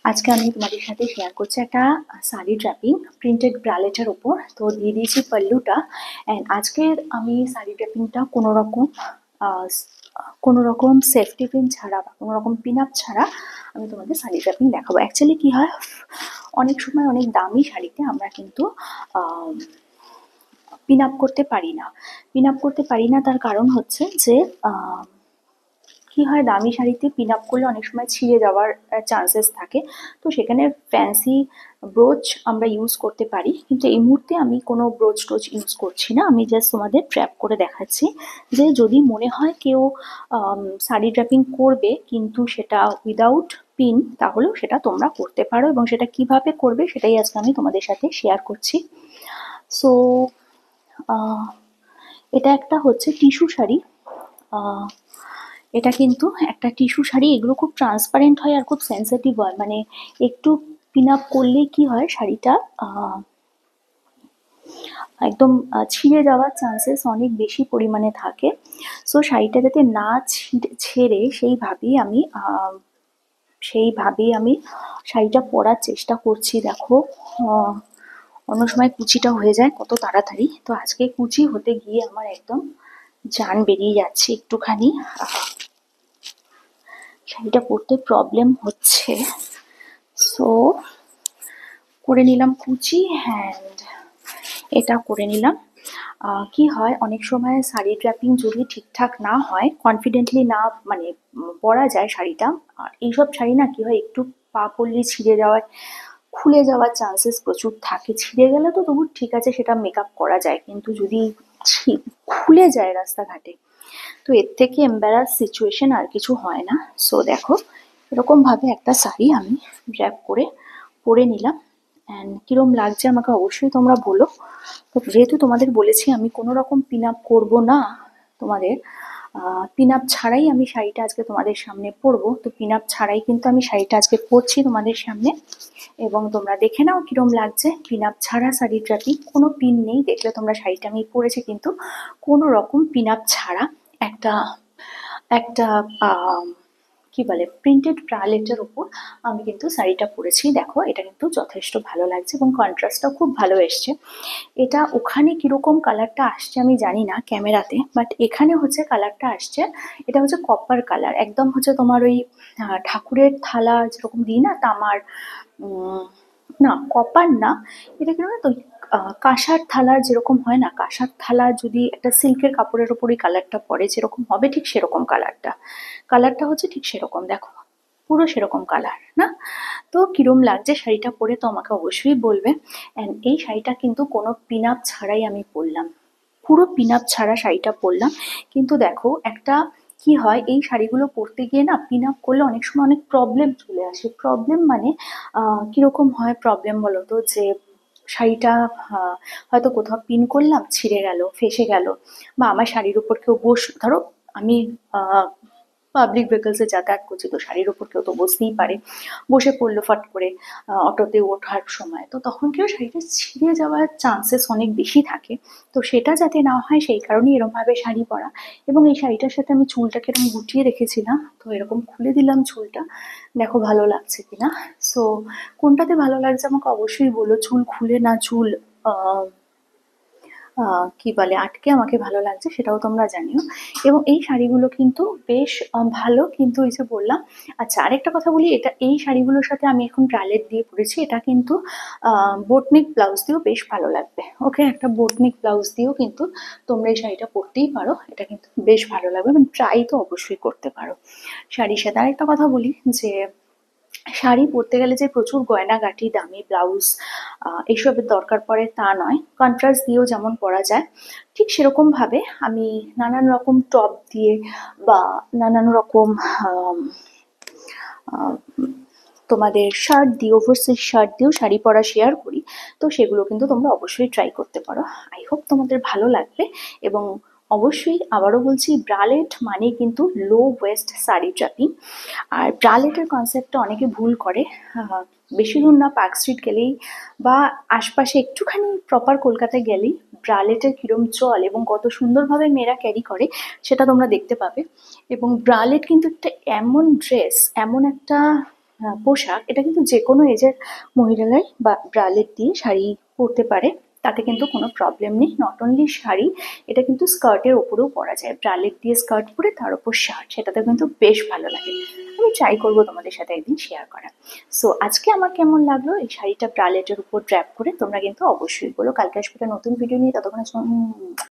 আজকে আমি তোমাদের সাথে শেয়ার করছি একটা শাড়ি ড্র্যাপিং প্রিন্টেড ব্রালেটের ওপর। তো দিয়ে দিয়েছি পাল্লুটা। অ্যান্ড আজকের আমি শাড়ি ড্র্যাপিংটা কোনো রকম সেফটি পিন ছাড়া বা কোনো রকম পিন আপ ছাড়া আমি তোমাদের শাড়ি ড্র্যাপিং দেখাবো। অ্যাকচুয়ালি কি হয়, অনেক সময় অনেক দামি শাড়িতে আমরা কিন্তু পিন আপ করতে পারি না। তার কারণ হচ্ছে যে কি হয়, দামি শাড়িতে পিন আপ করলে অনেক সময় ছিঁড়ে যাওয়ার চান্সেস থাকে। তো সেখানে ফ্যান্সি ব্রোচ আমরা ইউজ করতে পারি, কিন্তু এই মুহূর্তে আমি কোনো ব্রোচ টোচ ইউজ করছি না। আমি জাস্ট তোমাদের ট্র্যাপ করে দেখাচ্ছি যে যদি মনে হয় কেউ শাড়ি ড্র্যাপিং করবে কিন্তু সেটা উইদাউট পিন, তাহলেও সেটা তোমরা করতে পারো, এবং সেটা কিভাবে করবে সেটাই আজকে আমি তোমাদের সাথে শেয়ার করছি। সো এটা একটা হচ্ছে টিস্যু শাড়ি। এটা কিন্তু একটা টিস্যু শাড়ি। এগুলো খুব ট্রান্সপারেন্ট হয় আর খুব সেন্সিটিভ হয়, মানে একটু পিন আপ করলেই কি হয়, শাড়িটা একদম ছিঁড়ে যাওয়ার চান্সেস অনেক বেশি পরিমাণে থাকে। সো শাড়িটা যাতে না ছেড়ে সেইভাবেই আমি শাড়িটা পরার চেষ্টা করছি। দেখো, অন্য সময় কুচিটা হয়ে যায় কত তাড়াতাড়ি, তো আজকে কুচি হতে গিয়ে আমার একদম জান বেরিয়ে যাচ্ছে একটুখানি। শাড়িটা পরতে প্রবলেম হচ্ছে, সো করে নিলাম কুচি। হ্যান্ড এটা করে নিলাম। কি হয়, অনেক সময় শাড়ি ড্র্যাপিং যদি ঠিকঠাক না হয়, কনফিডেন্টলি না মানে পরা যায় শাড়িটা, আর এইসব শাড়ি না কি হয়, একটু পা পড়লে ছিঁড়ে যাওয়ার, খুলে যাওয়ার চান্সেস প্রচুর থাকে। ছিঁড়ে গেলে তো তবু ঠিক আছে, সেটা মেকআপ করা যায়, কিন্তু যদি খুলে যায় রাস্তাঘাটে, তো এর থেকে এম্বারাস সিচুয়েশন আর কিছু হয় না। সো দেখো, এরকমভাবে একটা শাড়ি আমি ড্র্যাপ করে পরে নিলাম। অ্যান্ড কীরকম লাগছে আমাকে অবশ্যই তোমরা বলো। তো যেহেতু তোমাদের বলেছি আমি কোনো রকম পিন আপ করবো না, তোমাদের পিন আপ ছাড়াই আমি শাড়িটা আজকে তোমাদের সামনে পরবো। তো পিন আপ ছাড়াই কিন্তু আমি শাড়িটা আজকে পরছি তোমাদের সামনে, এবং তোমরা দেখে নাও কিরম লাগছে। পিন আপ ছাড়া শাড়ি ড্র্যাপিং, কোনো পিন নেই, দেখলে তোমরা শাড়িটা আমি পরেছি কিন্তু কোনো রকম পিন আপ ছাড়া একটা একটা কি বলে প্রিন্টেড ব্রালেটের ওপর আমি কিন্তু শাড়িটা পরেছি। দেখো, এটা কিন্তু যথেষ্ট ভালো লাগছে এবং কন্ট্রাস্টটাও খুব ভালো এসছে। এটা ওখানে কিরকম কালারটা আসছে আমি জানি না ক্যামেরাতে, বাট এখানে হচ্ছে কালারটা আসছে, এটা হচ্ছে কপার কালার, একদম হচ্ছে তোমার ওই ঠাকুরের থালা যেরকম দিই না, তামার, না কপার না, এটা কিরকম তো কাঁসার থালার যেরকম হয় না, কাঁসার থালা যদি একটা সিল্কের কাপড়ের ওপর ওই কালারটা পরে যেরকম হবে, ঠিক সেরকম কালারটা হচ্ছে ঠিক সেরকম। দেখো, পুরো সেরকম কালার না? তো কিরম লাগছে শাড়িটা পরে তো আমাকে অবশ্যই বলবে। অ্যান্ড এই শাড়িটা কিন্তু কোনো পিন আপ ছাড়াই আমি পরলাম, পুরো পিন আপ ছাড়া শাড়িটা পরলাম। কিন্তু দেখো, একটা কি হয়, এই শাড়িগুলো পরতে গিয়ে না পিন আপ করলে অনেক সময় অনেক প্রবলেম চলে আসে। প্রবলেম মানে কিরকম হয় প্রবলেম বলো তো, যে শাড়িটা হয়তো কোথাও পিন করলাম, ছিঁড়ে গেল, ফেসে গেল, বা আমার শাড়ির উপর কেউ ধরো আমি পাবলিক ভেহিকলসে যাতায়াত করছি, তো শাড়ির ওপর কেউ তো বসতেই পারে, বসে পড়লো ফট করে অটোতে ওঠার সময়, তো তখন কেউ শাড়িটা ছিঁড়ে যাওয়ার চান্সেস অনেক বেশি থাকে। তো সেটা যাতে না হয় সেই কারণেই এরমভাবে শাড়ি পরা। এবং এই শাড়িটার সাথে আমি চুলটাকে এরকম গুটিয়ে রেখেছিলাম, তো এরকম খুলে দিলাম চুলটা, দেখো ভালো লাগছে কিনা। সো কোনটাতে ভালো লাগছে আমাকে অবশ্যই বলো, চুল খুলে না চুল কি বলে আটকে আমাকে ভালো লাগছে সেটাও তোমরা জানিও। এবং এই শাড়িগুলো কিন্তু বেশ ভালো, কিন্তু এই যে বললাম। আচ্ছা, আরেকটা কথা বলি, এটা এই শাড়িগুলোর সাথে আমি এখন ব্রালেট দিয়ে পরেছি, এটা কিন্তু বোটনিক ব্লাউজ দিয়েও বেশ ভালো লাগবে। ওকে, একটা বোটনিক ব্লাউজ দিয়েও কিন্তু তোমরা এই শাড়িটা পরতেই পারো, এটা কিন্তু বেশ ভালো লাগবে, মানে ট্রাই তো অবশ্যই করতে পারো। শাড়ির সাথে আরেকটা কথা বলি, যে শাড়ি পরতে গেলে যে প্রচুর গয়নাগাটি, দামি ব্লাউজ এইসবের দরকার পড়ে তা নয়, কন্ট্রাস্ট দিয়েও যেমন পরা যায়, ঠিক সেরকমভাবে আমি নানান রকম টপ দিয়ে বা নানান রকম তোমাদের শার্ট দিয়ে, ওভারসাইজ শার্ট দিয়েও শাড়ি পরা শেয়ার করি। তো সেগুলো কিন্তু তোমরা অবশ্যই ট্রাই করতে পারো। আই হোপ তোমাদের ভালো লাগবে। এবং অবশ্যই আবারও বলছি, ব্রালেট মানে কিন্তু লো ওয়েস্ট শাড়ি ড্র্যাপিং। আর ব্রালেটের কনসেপ্টটা অনেকে ভুল করে। বেশি দূর না, পার্ক স্ট্রিট গেলেই বা আশপাশে একটুখানি প্রপার কলকাতায় গেলেই ব্রালেটের কিরম চল এবং কত সুন্দরভাবে মেয়েরা ক্যারি করে সেটা তোমরা দেখতে পাবে। এবং ব্রালেট কিন্তু একটা এমন ড্রেস, এমন একটা পোশাক, এটা কিন্তু যে কোনো এজের মহিলারাই বা ব্রালেট দিয়ে শাড়ি পরতে পারে, তাতে কিন্তু কোনো প্রবলেম নেই। নট অনলি শাড়ি, এটা কিন্তু স্কার্টের ওপরেও পরা যায়, ব্রালেট দিয়ে স্কার্ট পরে তার উপর শার্ট, সেটাতে কিন্তু বেশ ভালো লাগে। আমি ট্রাই করবো তোমাদের সাথে একদিন শেয়ার করা। সো আজকে আমার কেমন লাগলো এই শাড়িটা ব্রালেটের উপর ড্র্যাপ করে, তোমরা কিন্তু অবশ্যই বলো। কালকে আসবে একটা নতুন ভিডিও নিয়ে, ততক্ষণে